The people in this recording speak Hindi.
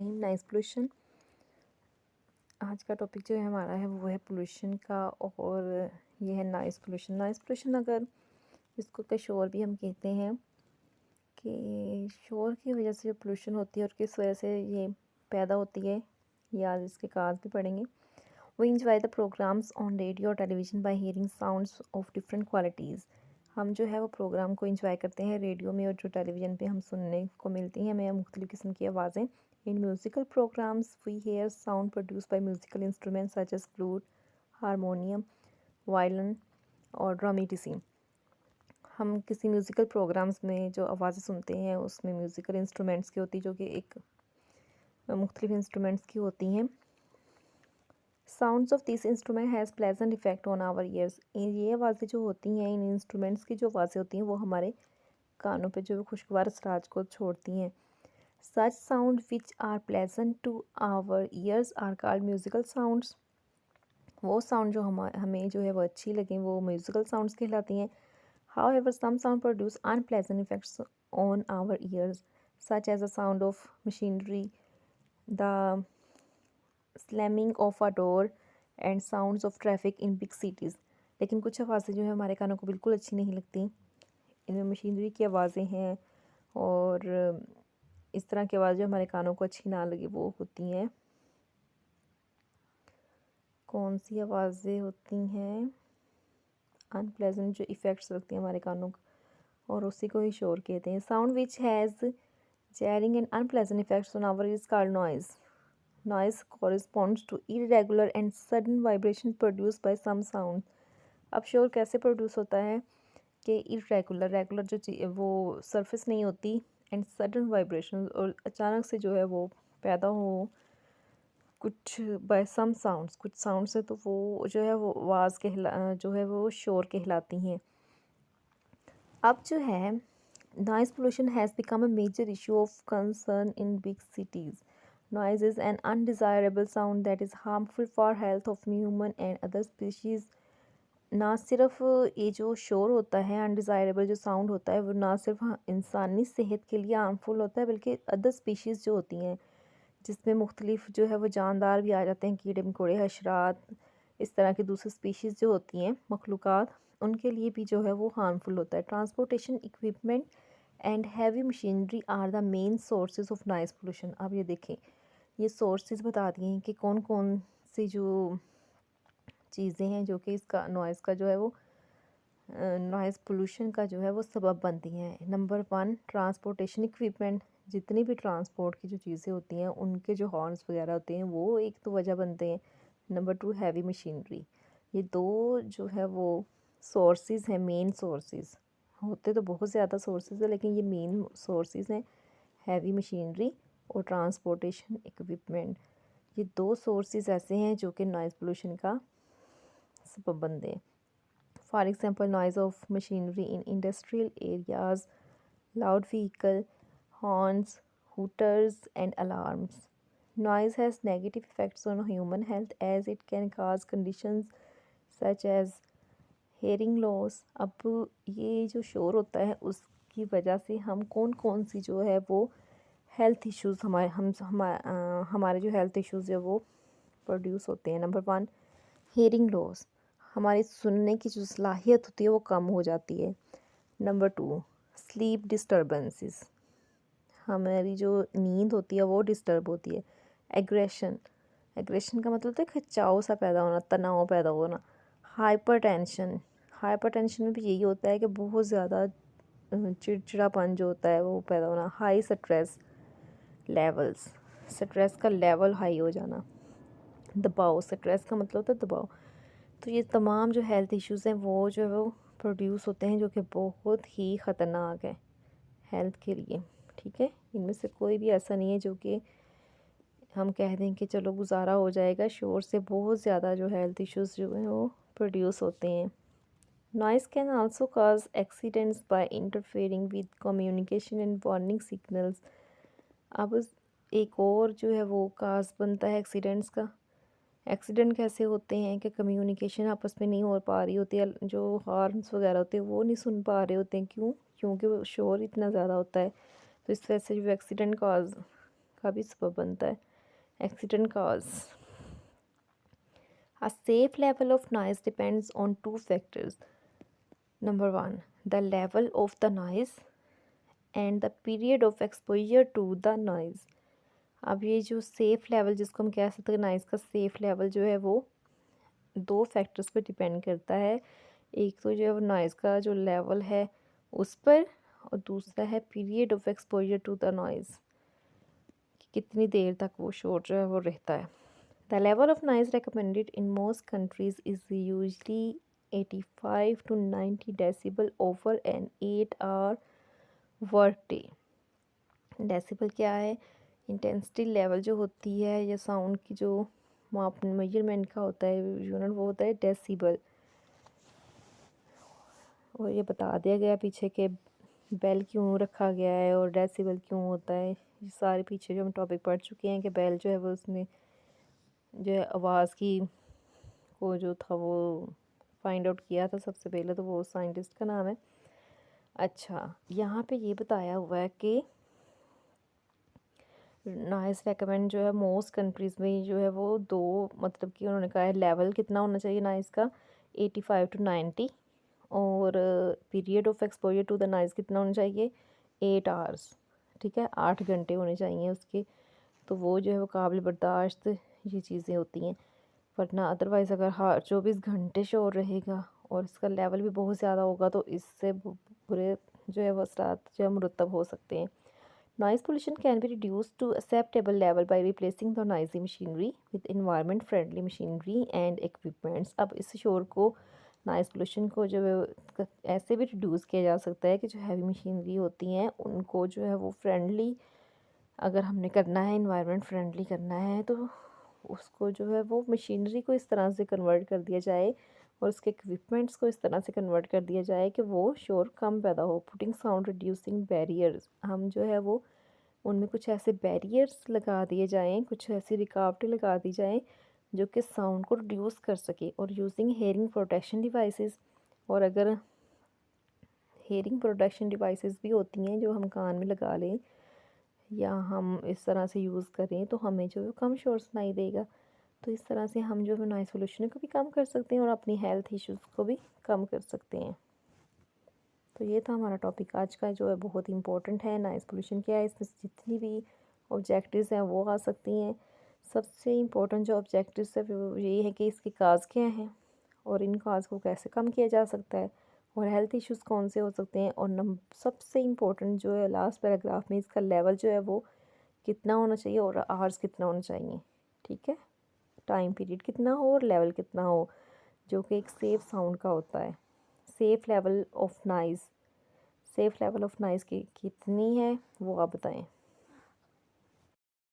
Noise pollution. आज का टॉपिक जो है हमारा है वो है पोल्यूशन का। और ये है नॉइज़ पोल्यूशन। नॉइज़ पोल्यूशन अगर इसको का शोर भी हम कहते हैं कि शोर की वजह से जो पोल्यूशन होती है और किस वजह से ये पैदा होती है, या इसके काज भी पढ़ेंगे। We enjoy the programmes on radio और television by hearing sounds of different qualities. हम जो है वो प्रोग्राम को इंजॉय करते हैं रेडियो में, और जो टेलीविज़न पे हम सुनने को मिलती हैं हमें मुख्तलिफ़ किस्म की आवाज़ें। In musical programmes we hear sound produce by musical instruments such as flute, harmonium, violin और ड्रम ईटीसी। हम किसी म्यूज़िकल प्रोग्राम्स में जो आवाज़ें सुनते हैं उसमें म्यूज़िकल इंस्ट्रूमेंट्स की होती है, जो कि एक मुख्तलिफ़ इंस्ट्रूमेंट्स की होती हैं। Sounds of this instrument has pleasant effect on our ears. ये आवाज़ें जो होती हैं, इन इंस्ट्रूमेंट्स की जो आवाज़ें होती हैं वो हमारे कानों पे जो खुशगवार असरात को छोड़ती हैं। Such sound which are pleasant to our ears are called musical sounds. वो साउंड जो हमें जो है वो अच्छी लगें वो म्यूज़िकल साउंड्स कहलाती हैं। However, some sound produce unpleasant effects on our ears, such as the sound of machinery, the slamming of a door, and sounds of traffic in big cities. लेकिन कुछ आवाज़ें जो है हमारे कानों को बिल्कुल अच्छी नहीं लगती। इनमें मशीनरी की आवाज़ें हैं, और इस तरह की आवाज़ जो हमारे कानों को अच्छी ना लगे वो होती हैं। कौन सी आवाज़ें होती हैं अनप्लेजेंट, जो इफ़ेक्ट्स रखती हैं हमारे कानों को, और उसी को ही शोर कहते हैं। Sound which has jarring and unpleasant effects on our ears is called noise. Noise corresponds to irregular and sudden vibrations produced by some sound. अब शोर कैसे प्रोड्यूस होता है कि इरेगुलर, रेगुलर जो वो सरफेस नहीं होती, एंड सडन वाइब्रेशन, और अचानक से जो है वो पैदा हो कुछ बाय सम साउंड्स, कुछ साउंड से, तो वो जो है वो आवाज़ जो है वो शोर कहलाती हैं। अब जो है noise pollution has become a major issue of concern in big cities. Noise is an undesirable sound that is harmful for health of human and other species. ना सिर्फ ये जो शोर होता है, अनडिज़ायरेबल जो साउंड होता है, वो ना सिर्फ इंसानी सेहत के लिए हार्मफुल होता है, बल्कि अदर स्पीशीज़ जो होती हैं, जिसमें मुख्तलिफ जो है वो जानदार भी आ जाते हैं, कीड़े मकोड़े, हशरात, इस तरह की दूसरी स्पीशीज़ जो होती हैं, मखलूक़ात, उनके लिए भी जो है वो हार्मफुल होता है। Transportation equipment and heavy machinery are the main sources of noise pollution. अब ये देखें, ये सोर्सेज बता दिए हैं कि कौन कौन सी जो चीज़ें हैं जो कि इसका नॉइज़ का जो है वो नॉइज़ पोल्यूशन का जो है वो सबब बनती हैं। Number 1, transportation equipment. जितनी भी ट्रांसपोर्ट की जो चीज़ें होती हैं उनके जो हॉर्न्स वगैरह होते हैं वो एक तो वजह बनते हैं। Number 2, heavy machinery. ये दो जो है वो सोर्सेज हैं, मेन सोर्सेज। होते तो बहुत ज़्यादा सोर्सेज है, लेकिन ये मेन सोर्सेज हैं, हैवी मशीनरी और ट्रांसपोर्टेशन इक्विपमेंट। ये दो सोर्सेज ऐसे हैं जो कि नॉइज़ पोल्यूशन का सबब बनते हैं। For example, noise of machinery in industrial areas, loud vehicle, horns, hooters, and alarms. Noise has negative effects on human health as it can cause conditions such as hearing loss. अब ये जो शोर होता है उसकी वजह से हम कौन कौन सी जो है वो हेल्थ इश्यूज़ हमारे जो हेल्थ इश्यूज़ है वो प्रोड्यूस होते हैं। Number 1, hearing loss. हमारी सुनने की जो सलाहियत होती है वो कम हो जाती है। Number 2, sleep disturbances. हमारी जो नींद होती है वो डिस्टर्ब होती है। एग्रेशन। एग्रेशन का मतलब होता है खिंचाव सा पैदा होना, तनाव पैदा होना। हाइपरटेंशन। हाइपरटेंशन में भी यही होता है कि बहुत ज़्यादा चिड़चिड़ापन जो होता है वो पैदा होना। High stress levels. स्ट्रेस का लेवल हाई हो जाना। दबाव। स्ट्रेस का मतलब होता है दबाव। तो ये तमाम जो हेल्थ इश्यूज़ हैं वो जो है वो प्रोड्यूस होते हैं, जो कि बहुत ही ख़तरनाक है हेल्थ के लिए। ठीक है, इनमें से कोई भी ऐसा नहीं है जो कि हम कह दें कि चलो गुजारा हो जाएगा। शोर से बहुत ज़्यादा जो हेल्थ इश्यूज़ जो हैं वो प्रोड्यूस होते हैं। Noise can also cause accidents by interfering with communication and warning signals. अब एक और जो है वो काज बनता है एक्सीडेंट्स का। एक्सीडेंट कैसे होते हैं कि कम्युनिकेशन आपस में नहीं हो पा रही होती है, जो हॉर्न्स वगैरह होते हैं वो नहीं सुन पा रहे होते हैं। क्यों? क्योंकि वो शोर इतना ज़्यादा होता है। तो इस वजह से जो एक्सीडेंट कॉज का भी सबब बनता है। Accident cause. A safe level of noise depends on two factors. Number one, the level of the noise and the period of exposure to the noise. अब ये जो सेफ़ लेवल जिसको हम कह सकते हैं नॉइज़ का सेफ़ लेवल जो है वो दो फैक्टर्स पे डिपेंड करता है। एक तो जो है वो नॉइज़ का जो लेवल है उस पर, और दूसरा है period of exposure to the noise, कि कितनी देर तक वो शोर जो है वो रहता है। The level of noise recommended in most countries is usually 85 to 90 decibel over an 8-hour workday. Decibel क्या है? इंटेंसिटी लेवल जो होती है या साउंड की जो माप मेजरमेंट का होता है यूनिट, वो होता है डेसिबल। और ये बता दिया गया पीछे के बेल क्यों रखा गया है और डेसिबल क्यों होता है। ये सारे पीछे जो हम टॉपिक पढ़ चुके हैं कि बेल जो है वो उसने जो है आवाज़ की को जो था वो फाइंड आउट किया था सबसे पहले, तो वो साइंटिस्ट का नाम है। अच्छा, यहाँ पे ये बताया हुआ है कि नॉइज़ रेकमेंड जो है मोस्ट कंट्रीज़ में जो है वो दो, मतलब कि उन्होंने कहा है लेवल कितना होना चाहिए नॉइज़ का 85 टू 90, और period of exposure to the noise कितना होना चाहिए 8 आवर्स। ठीक है, 8 घंटे होने चाहिए उसके। तो वो जो है वो काबिल बर्दाश्त ये चीज़ें होती हैं, वरना अदरवाइज़ अगर हाँ 24 घंटे शोर रहेगा और इसका लेवल भी बहुत ज़्यादा होगा तो इससे बुरे जो है वो असरात जो है मुरतब हो सकते हैं। Noise pollution can be reduced to acceptable level by replacing the noisy machinery with environment friendly machinery and equipments। अब इस शोर को नॉइज़ पोल्यूशन को जो है ऐसे भी रिड्यूस किया जा सकता है कि जो हैवी मशीनरी होती हैं उनको जो है वो फ्रेंडली अगर हमने करना है, इन्वायरमेंट फ्रेंडली करना है, तो उसको जो है वो मशीनरी को इस तरह से कन्वर्ट कर दिया जाए और उसके इक्विपमेंट्स को इस तरह से कन्वर्ट कर दिया जाए कि वो शोर कम पैदा हो। पुटिंग साउंड रिड्यूसिंग बैरियर्स, हम जो है वो उनमें कुछ ऐसे बैरियर्स लगा दिए जाएं, कुछ ऐसी रुकावटें लगा दी जाएं जो कि साउंड को रिड्यूस कर सके। और यूजिंग हेयरिंग प्रोटेक्शन डिवाइसेस, और अगर हेयरिंग प्रोटेक्शन डिवाइसेस भी होती हैं जो हम कान में लगा लें या हम इस तरह से यूज़ करें तो हमें जो है कम शोर सुनाई देगा। तो इस तरह से हम जो है नॉइज़ पोल्यूशन को भी कम कर सकते हैं और अपनी हेल्थ इश्यूज़ को भी कम कर सकते हैं। तो ये था हमारा टॉपिक आज का, जो है बहुत इंपॉर्टेंट है। नॉइज़ पोल्यूशन क्या है, इसमें जितनी भी ऑब्जेक्टिव्स हैं वो आ सकती हैं। सबसे इम्पोर्टेंट जो ऑब्जेक्टिव्स है वो यही है कि इसके काज क्या हैं और इन काज को कैसे कम किया जा सकता है और हेल्थ इश्यूज़ कौन से हो सकते हैं। और सबसे इम्पोर्टेंट जो है लास्ट पैराग्राफ में इसका लेवल जो है वो कितना होना चाहिए और आवर्स कितना होना चाहिए। ठीक है, टाइम पीरियड कितना हो और लेवल कितना हो, जो कि एक सेफ साउंड का होता है। सेफ़ लेवल ऑफ नॉइज़ की कितनी है वो आप बताएं।